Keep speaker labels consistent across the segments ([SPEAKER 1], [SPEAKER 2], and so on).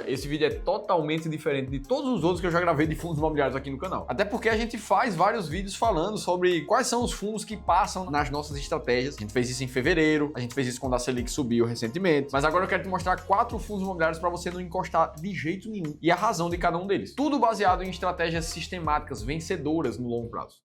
[SPEAKER 1] olha, esse vídeo é totalmente diferente de todos os outros que eu já gravei de fundos imobiliários aqui no canal. Até porque a gente faz vários vídeos falando sobre quais são os fundos que passam nas nossas estratégias. A gente fez isso em fevereiro, a gente fez isso quando a Selic subiu recentemente, mas agora eu quero te mostrar 4 fundos imobiliários para você não encostar de jeito nenhum e a razão de cada um deles. Tudo baseado em estratégias sistemáticas vencedoras no longo prazo.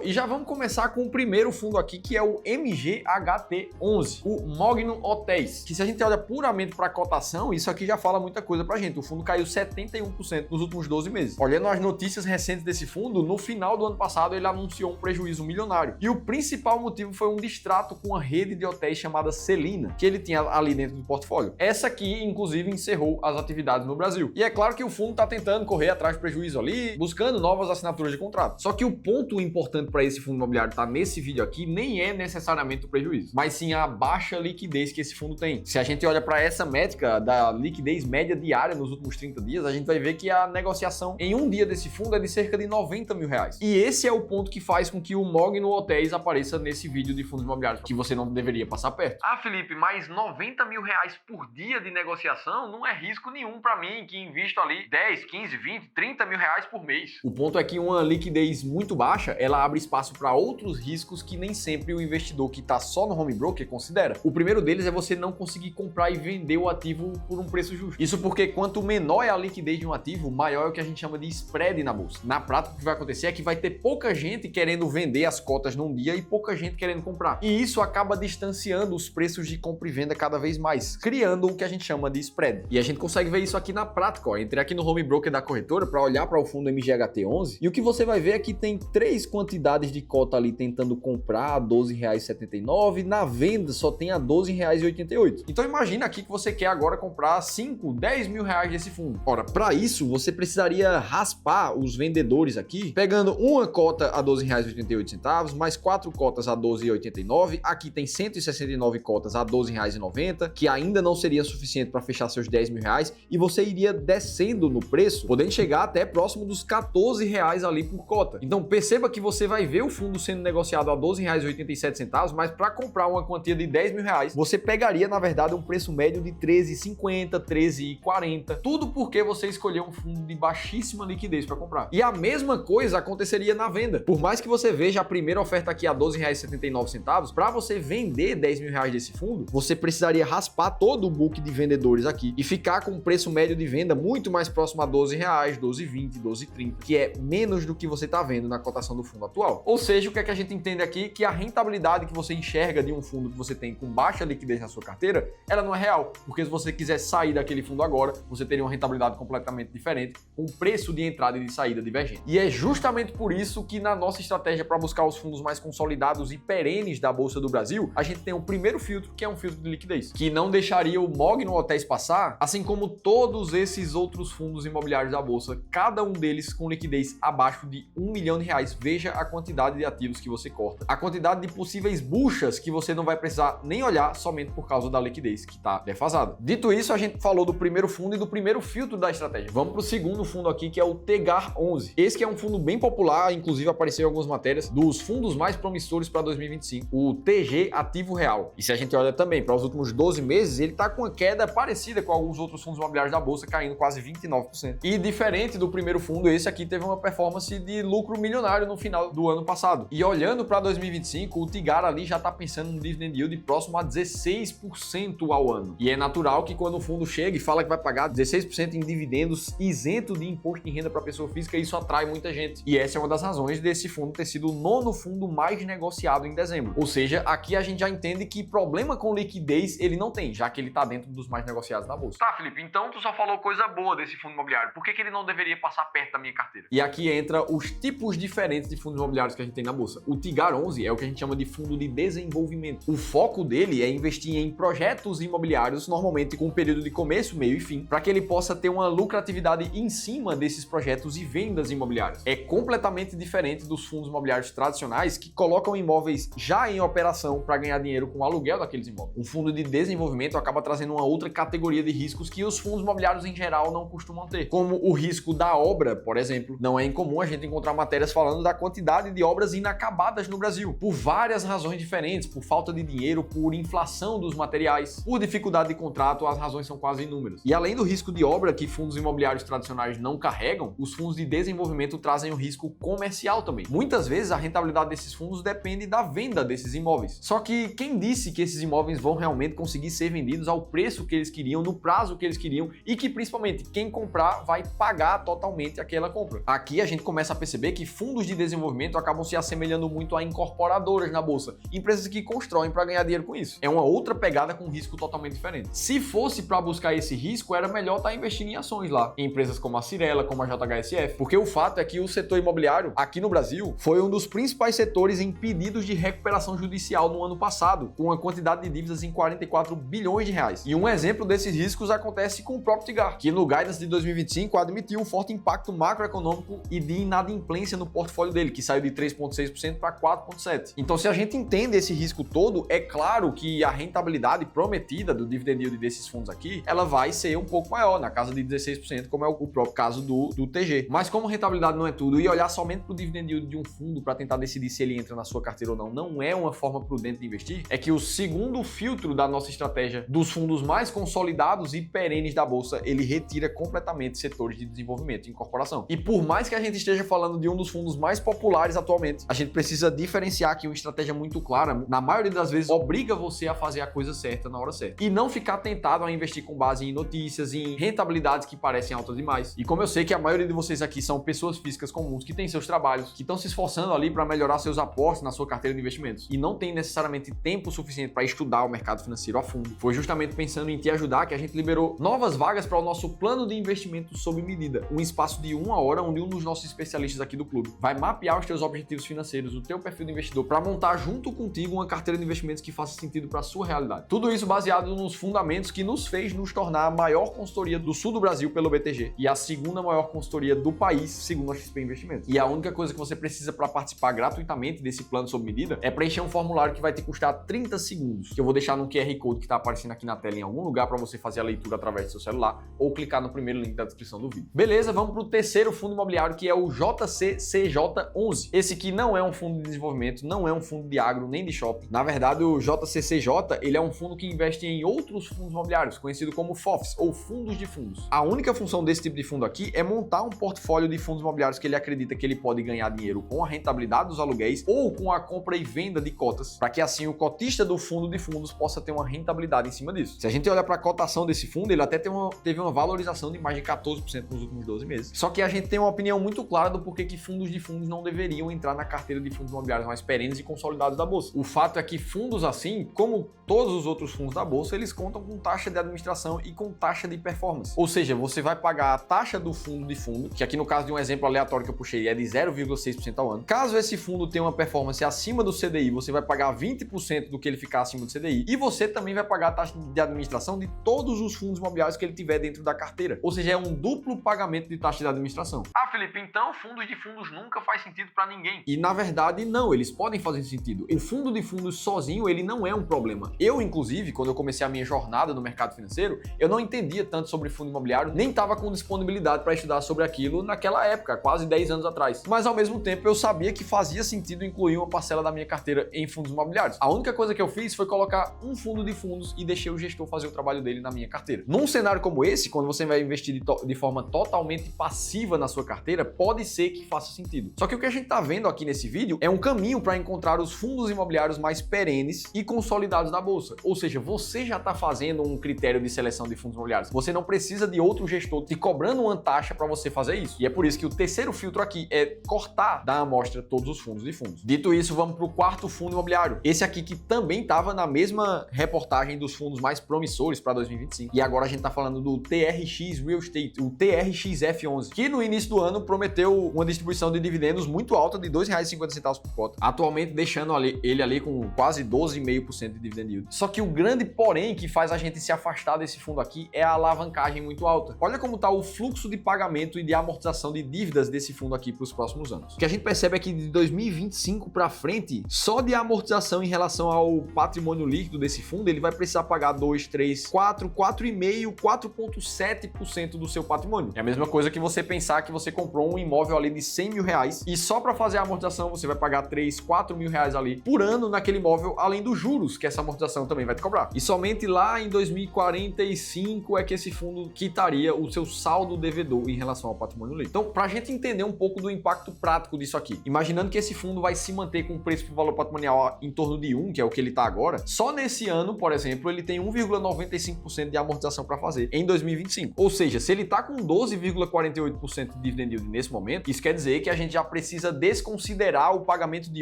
[SPEAKER 1] E já vamos começar com o primeiro fundo aqui, que é o MGHT11, o Mogno Hotéis, que se a gente olha puramente para a cotação, isso aqui já fala muita coisa pra gente. O fundo caiu 71% nos últimos 12 meses. Olhando as notícias recentes desse fundo, no final do ano passado ele anunciou um prejuízo milionário. E o principal motivo foi um distrato com a rede de hotéis chamada Celina, que ele tinha ali dentro do portfólio. Essa aqui, inclusive, encerrou as atividades no Brasil. E é claro que o fundo está tentando correr atrás do prejuízo ali, buscando novas assinaturas de contrato. Só que o ponto importante para esse fundo imobiliário tá nesse vídeo aqui nem é necessariamente o prejuízo, mas sim a baixa liquidez que esse fundo tem. Se a gente olha para essa métrica da liquidez média diária nos últimos 30 dias, a gente vai ver que a negociação em um dia desse fundo é de cerca de 90 mil reais. E esse é o ponto que faz com que o Mogno Hotéis apareça nesse vídeo de fundos imobiliários, que você não deveria passar perto. Ah, Felipe, mas 90 mil reais por dia de negociação não é risco nenhum para mim, que invisto ali 10, 15, 20, 30 mil reais por mês. O ponto é que uma liquidez muito baixa, ela abre espaço para outros riscos que nem sempre o investidor que está só no home broker considera. O primeiro deles é você não conseguir comprar e vender o ativo por um preço justo. Isso porque quanto menor é a liquidez de um ativo, maior é o que a gente chama de spread na bolsa. Na prática, o que vai acontecer é que vai ter pouca gente querendo vender as cotas num dia e pouca gente querendo comprar. E isso acaba distanciando os preços de compra e venda cada vez mais, criando o que a gente chama de spread. E a gente consegue ver isso aqui na prática, ó. Entrei aqui no home broker da corretora para olhar para o fundo MGHT11 e o que você vai ver é que tem 3 quantidades de cota ali tentando comprar a R$ 12,79, na venda só tem a R$ 12,88. Então imagina aqui que você quer agora comprar 5, 10 mil reais desse fundo. Ora, para isso você precisaria raspar os vendedores aqui, pegando uma cota a R$ 12,88, mais 4 cotas a R$ 12,89, aqui tem 169 cotas a R$ 12,90, que ainda não seria suficiente para fechar seus 10 mil reais, e você iria descendo no preço, podendo chegar até próximo dos 14 reais ali por cota. Então perceba que você vai ver o fundo sendo negociado a R$ 12,87, mas para comprar uma quantia de 10 mil reais, você pegaria, na verdade, um preço médio de R$ 13,50, R$ 13,40, tudo porque você escolheu um fundo de baixíssima liquidez para comprar. E a mesma coisa aconteceria na venda. Por mais que você veja a primeira oferta aqui a R$ 12,79, para você vender 10 mil reais desse fundo, você precisaria raspar todo o book de vendedores aqui e ficar com um preço médio de venda muito mais próximo a R$ 12, R$ 12,20, R$ 12,30, que é menos do que você está vendo na cotação do fundo atual. Ou seja, o que é que a gente entende aqui? Que a rentabilidade que você enxerga de um fundo que você tem com baixa liquidez na sua carteira, ela não é real, porque se você quiser sair daquele fundo agora, você teria uma rentabilidade completamente diferente, com preço de entrada e de saída divergente. E é justamente por isso que na nossa estratégia para buscar os fundos mais consolidados e perenes da Bolsa do Brasil, a gente tem o primeiro filtro, que é um filtro de liquidez, que não deixaria o Mogno Hotéis passar, assim como todos esses outros fundos imobiliários da Bolsa, cada um deles com liquidez abaixo de R$ 1 milhão. Veja a quantidade de ativos que você corta, a quantidade de possíveis buchas que você não vai precisar nem olhar somente por causa da liquidez que está defasada. Dito isso, a gente falou do primeiro fundo e do primeiro filtro da estratégia. Vamos para o segundo fundo aqui, que é o TGAR11. Esse que é um fundo bem popular, inclusive apareceu em algumas matérias, dos fundos mais promissores para 2025, o TG Ativo Real. E se a gente olha também para os últimos 12 meses, ele está com uma queda parecida com alguns outros fundos imobiliários da Bolsa, caindo quase 29%. E diferente do primeiro fundo, esse aqui teve uma performance de lucro milionário no final do ano passado. E olhando para 2025, o TGAR ali já está pensando no dividend yield próximo a 16% ao ano. E é natural que quando o fundo chega e fala que vai pagar 16% em dividendos isento de imposto de renda para pessoa física, isso atrai muita gente. E essa é uma das razões desse fundo ter sido o 9º fundo mais negociado em dezembro. Ou seja, aqui a gente já entende que problema com liquidez ele não tem, já que ele está dentro dos mais negociados na bolsa. Tá, Felipe, então tu só falou coisa boa desse fundo imobiliário. Por que ele não deveria passar perto da minha carteira? E aqui entra os tipos diferentes de fundos imobiliários que a gente tem na bolsa. O TGAR11 é o que a gente chama de fundo de desenvolvimento. O foco dele é investir em projetos imobiliários, normalmente com um período de começo, meio e fim, para que ele possa ter uma lucratividade em cima desses projetos e vendas imobiliárias. É completamente diferente dos fundos imobiliários tradicionais que colocam imóveis já em operação para ganhar dinheiro com o aluguel daqueles imóveis. O fundo de desenvolvimento acaba trazendo uma outra categoria de riscos que os fundos imobiliários em geral não costumam ter, como o risco da obra, por exemplo. Não é incomum a gente encontrar matérias falando da quantidade quantidade de obras inacabadas no Brasil, por várias razões diferentes, por falta de dinheiro, por inflação dos materiais, por dificuldade de contrato, as razões são quase inúmeras. E além do risco de obra que fundos imobiliários tradicionais não carregam, os fundos de desenvolvimento trazem o risco comercial também. Muitas vezes a rentabilidade desses fundos depende da venda desses imóveis. Só que quem disse que esses imóveis vão realmente conseguir ser vendidos ao preço que eles queriam, no prazo que eles queriam, e que principalmente quem comprar vai pagar totalmente aquela compra? Aqui a gente começa a perceber que fundos de desenvolvimento acabam se assemelhando muito a incorporadoras na bolsa, empresas que constroem para ganhar dinheiro com isso. É uma outra pegada com risco totalmente diferente. Se fosse para buscar esse risco, era melhor estar investindo em ações lá, em empresas como a Cyrela, como a JHSF, porque o fato é que o setor imobiliário aqui no Brasil foi um dos principais setores em pedidos de recuperação judicial no ano passado, com uma quantidade de dívidas em 44 bilhões de reais. E um exemplo desses riscos acontece com o próprio Tigar, que no Guidance de 2025 admitiu um forte impacto macroeconômico e de inadimplência no portfólio dele, que saiu de 3,6% para 4,7%. Então, se a gente entende esse risco todo, é claro que a rentabilidade prometida do dividend yield desses fundos aqui, ela vai ser um pouco maior, na casa de 16%, como é o próprio caso do TG. Mas como rentabilidade não é tudo, e olhar somente para o dividend yield de um fundo para tentar decidir se ele entra na sua carteira ou não é uma forma prudente de investir, é que o segundo filtro da nossa estratégia dos fundos mais consolidados e perenes da bolsa, ele retira completamente setores de desenvolvimento e incorporação. E por mais que a gente esteja falando de um dos fundos mais populares atualmente, a gente precisa diferenciar aqui uma estratégia muito clara, na maioria das vezes obriga você a fazer a coisa certa na hora certa. E não ficar tentado a investir com base em notícias, em rentabilidades que parecem altas demais. E como eu sei que a maioria de vocês aqui são pessoas físicas comuns que têm seus trabalhos, que estão se esforçando ali para melhorar seus aportes na sua carteira de investimentos e não tem necessariamente tempo suficiente para estudar o mercado financeiro a fundo, foi justamente pensando em te ajudar que a gente liberou novas vagas para o nosso plano de investimento sob medida, um espaço de 1 hora onde um dos nossos especialistas aqui do clube vai mapear os teus objetivos financeiros, o teu perfil de investidor, para montar junto contigo uma carteira de investimentos que faça sentido para a sua realidade. Tudo isso baseado nos fundamentos que nos fez nos tornar a maior consultoria do sul do Brasil pelo BTG e a segunda maior consultoria do país, segundo a XP Investimentos. E a única coisa que você precisa para participar gratuitamente desse plano sob medida é preencher um formulário que vai te custar 30 segundos, que eu vou deixar no QR Code que está aparecendo aqui na tela em algum lugar para você fazer a leitura através do seu celular ou clicar no primeiro link da descrição do vídeo. Beleza, vamos para o terceiro fundo imobiliário, que é o JCCJ11. Esse aqui não é um fundo de desenvolvimento, não é um fundo de agro nem de shopping. Na verdade, o JCCJ, ele é um fundo que investe em outros fundos imobiliários, conhecido como FOFs, ou fundos de fundos. A única função desse tipo de fundo aqui é montar um portfólio de fundos imobiliários que ele acredita que ele pode ganhar dinheiro com a rentabilidade dos aluguéis ou com a compra e venda de cotas, para que assim o cotista do fundo de fundos possa ter uma rentabilidade em cima disso. Se a gente olhar para a cotação desse fundo, ele até teve uma valorização de mais de 14% nos últimos 12 meses. Só que a gente tem uma opinião muito clara do porquê que fundos de fundos não deveriam entrar na carteira de fundos imobiliários mais perenes e consolidados da bolsa. O fato é que fundos assim, como todos os outros fundos da bolsa, eles contam com taxa de administração e com taxa de performance. Ou seja, você vai pagar a taxa do fundo de fundo, que aqui no caso de um exemplo aleatório que eu puxei é de 0,6% ao ano. Caso esse fundo tenha uma performance acima do CDI, você vai pagar 20% do que ele ficar acima do CDI e você também vai pagar a taxa de administração de todos os fundos imobiliários que ele tiver dentro da carteira. Ou seja, é um duplo pagamento de taxa de administração. Ah, Felipe, então fundos de fundos nunca faz sentido para ninguém. E na verdade não, eles podem fazer sentido. O fundo de fundos sozinho, ele não é um problema. Eu, inclusive, quando eu comecei a minha jornada no mercado financeiro, eu não entendia tanto sobre fundo imobiliário, nem estava com disponibilidade para estudar sobre aquilo naquela época, quase 10 anos atrás. Mas ao mesmo tempo eu sabia que fazia sentido incluir uma parcela da minha carteira em fundos imobiliários. A única coisa que eu fiz foi colocar um fundo de fundos e deixei o gestor fazer o trabalho dele na minha carteira. Num cenário como esse, quando você vai investir de forma totalmente passiva na sua carteira, pode ser que faça sentido. Só que o que a gente está vendo aqui nesse vídeo é um caminho para encontrar os fundos imobiliários mais perenes e consolidados na bolsa. Ou seja, você já está fazendo um critério de seleção de fundos imobiliários. Você não precisa de outro gestor te cobrando uma taxa para você fazer isso. E é por isso que o terceiro filtro aqui é cortar da amostra todos os fundos de fundos. Dito isso, vamos para o quarto fundo imobiliário. Esse aqui que também estava na mesma reportagem dos fundos mais promissores para 2025. E agora a gente está falando do TRX Real Estate, o TRXF11, que no início do ano prometeu uma distribuição de dividendos muito alta de R$ 2,50 por cota, atualmente deixando ele ali com quase 12,5% de dividend yield. Só que o grande porém que faz a gente se afastar desse fundo aqui é a alavancagem muito alta. Olha como está o fluxo de pagamento e de amortização de dívidas desse fundo aqui para os próximos anos. O que a gente percebe é que de 2025 para frente, só de amortização em relação ao patrimônio líquido desse fundo, ele vai precisar pagar 2, 3, 4, 4,5%, 4,7% do seu patrimônio. É a mesma coisa que você pensar que você comprou um imóvel ali de R$100 mil e só para fazer a amortização, você vai pagar 3, 4 mil reais ali por ano naquele imóvel, além dos juros que essa amortização também vai te cobrar. E somente lá em 2045 é que esse fundo quitaria o seu saldo devedor em relação ao patrimônio líquido. Então, para a gente entender um pouco do impacto prático disso aqui, imaginando que esse fundo vai se manter com o preço por valor patrimonial em torno de 1, que é o que ele está agora, só nesse ano, por exemplo, ele tem 1,95% de amortização para fazer em 2025. Ou seja, se ele está com 12,48% de dividend yield nesse momento, isso quer dizer que a gente já precisa desconsiderar o pagamento de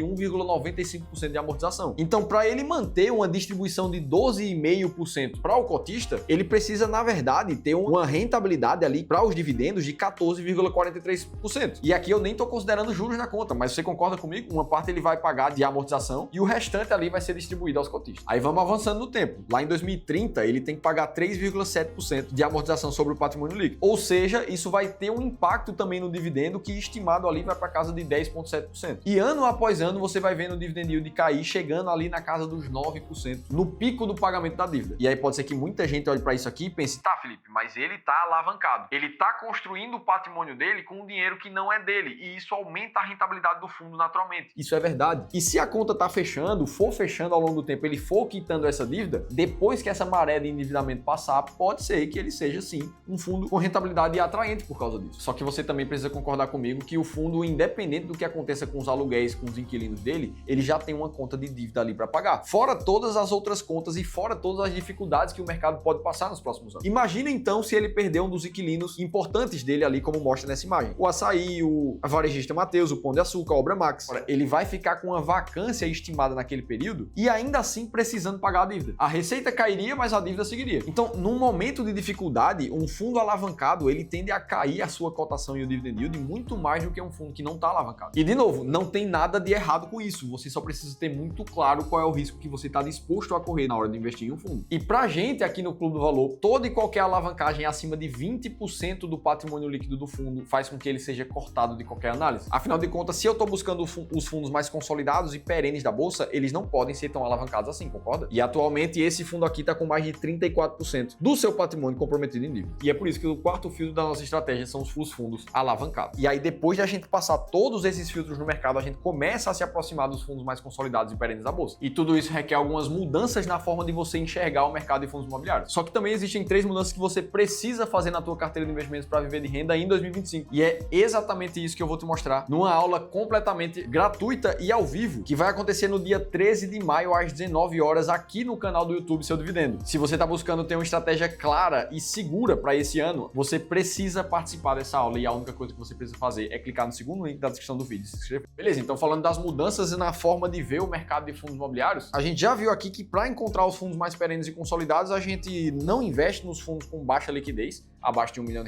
[SPEAKER 1] 1,95% de amortização. Então, para ele manter uma distribuição de 12,5% para o cotista, ele precisa, na verdade, ter uma rentabilidade ali para os dividendos de 14,43%. E aqui eu nem estou considerando juros na conta, mas você concorda comigo? Uma parte ele vai pagar de amortização e o restante ali vai ser distribuído aos cotistas. Aí vamos avançando no tempo. Lá em 2030, ele tem que pagar 3,7% de amortização sobre o patrimônio líquido. Ou seja, isso vai ter um impacto também no dividendo, que estimado ali vai para casa de 10,7%. E ano após ano, você vai vendo o dividend yield cair, chegando ali na casa dos 9%, no pico do pagamento da dívida. E aí pode ser que muita gente olhe para isso aqui e pense, tá, Felipe, mas ele tá alavancado. Ele tá construindo o patrimônio dele com um dinheiro que não é dele, e isso aumenta a rentabilidade do fundo naturalmente. Isso é verdade. E se a conta tá fechando, for fechando ao longo do tempo, ele for quitando essa dívida, depois que essa maré de endividamento passar, pode ser que ele seja sim um fundo com rentabilidade atraente por causa disso. Só que você também precisa concordar comigo que o fundo, independente do que aconteça com os aluguéis, com os inquilinos dele, ele já tem uma conta de dívida ali para pagar. Fora todas as outras contas e fora todas as dificuldades que o mercado pode passar nos próximos anos. Imagina então se ele perder um dos inquilinos importantes dele ali, como mostra nessa imagem. O Açaí, o varejista Mateus, o Pão de Açúcar, a Obra Max. Ele vai ficar com uma vacância estimada naquele período e ainda assim precisando pagar a dívida. A receita cairia, mas a dívida seguiria. Então, num momento de dificuldade, um fundo alavancado, ele tende a cair a sua cotação e o dividend yield muito mais do que um fundo que não está alavancado. E de novo, não tem nada de errado com isso. Você só precisa ter muito claro qual é o risco que você está disposto a correr na hora de investir em um fundo. E pra gente aqui no Clube do Valor, toda e qualquer alavancagem acima de 20% do patrimônio líquido do fundo faz com que ele seja cortado de qualquer análise. Afinal de contas, se eu estou buscando os fundos mais consolidados e perenes da bolsa, eles não podem ser tão alavancados assim, concorda? E atualmente esse fundo aqui está com mais de 34% do seu patrimônio comprometido em dívida. E é por isso que o quarto filtro da nossa estratégia são os fundos alavancados. E aí depois de a gente passar todos esses filtros no mercado, a gente começa a se aproximar dos fundos mais consolidados e perenes da bolsa. E tudo isso requer algumas mudanças na forma de você enxergar o mercado de fundos imobiliários. Só que também existem 3 mudanças que você precisa fazer na tua carteira de investimentos para viver de renda em 2025. E é exatamente isso que eu vou te mostrar numa aula completamente gratuita e ao vivo, que vai acontecer no dia 13 de maio às 19 horas aqui no canal do YouTube Seu Dividendo. Se você está buscando ter uma estratégia clara e segura para esse ano, você precisa participar dessa aula e a única coisa que você precisa fazer é clicar no segundo link da descrição do vídeo e se inscrever. Beleza, então falando das mudanças na forma de ver o mercado de fundos imobiliários, a gente já viu aqui que para encontrar os fundos mais perenes e consolidados, a gente não investe nos fundos com baixa liquidez, abaixo de R$1 milhão,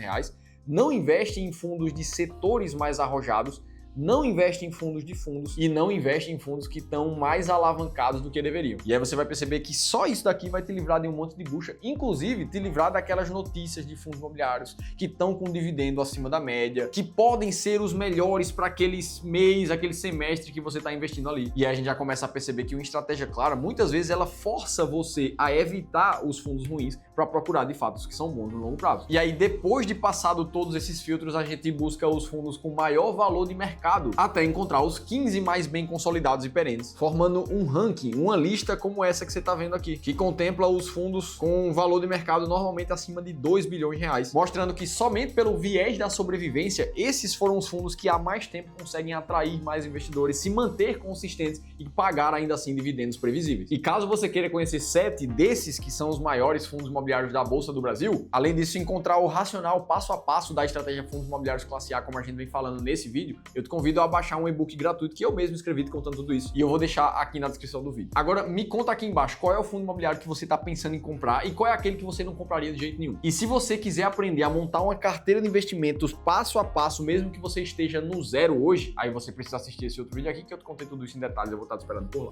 [SPEAKER 1] não investe em fundos de setores mais arrojados, não investe em fundos de fundos e não investe em fundos que estão mais alavancados do que deveriam. E aí você vai perceber que só isso daqui vai te livrar de um monte de bucha, inclusive te livrar daquelas notícias de fundos imobiliários que estão com dividendo acima da média, que podem ser os melhores para aqueles mês, aquele semestre que você está investindo ali. E aí a gente já começa a perceber que uma estratégia clara, muitas vezes ela força você a evitar os fundos ruins para procurar de fato os que são bons no longo prazo. E aí depois de passado todos esses filtros, a gente busca os fundos com maior valor de mercado até encontrar os 15 mais bem consolidados e perenes, formando um ranking, uma lista como essa que você está vendo aqui, que contempla os fundos com valor de mercado normalmente acima de R$2 bilhões, mostrando que somente pelo viés da sobrevivência, esses foram os fundos que há mais tempo conseguem atrair mais investidores, se manter consistentes e pagar ainda assim dividendos previsíveis. E caso você queira conhecer 7 desses que são os maiores fundos imobiliários da Bolsa do Brasil, além disso encontrar o racional passo a passo da estratégia fundos imobiliários classe A, como a gente vem falando nesse vídeo, eu te convido a baixar um e-book gratuito que eu mesmo escrevi contando tudo isso. E eu vou deixar aqui na descrição do vídeo. Agora, me conta aqui embaixo qual é o fundo imobiliário que você está pensando em comprar e qual é aquele que você não compraria de jeito nenhum. E se você quiser aprender a montar uma carteira de investimentos passo a passo, mesmo que você esteja no zero hoje, aí você precisa assistir esse outro vídeo aqui que eu te contei tudo isso em detalhes. Eu vou estar te esperando por lá.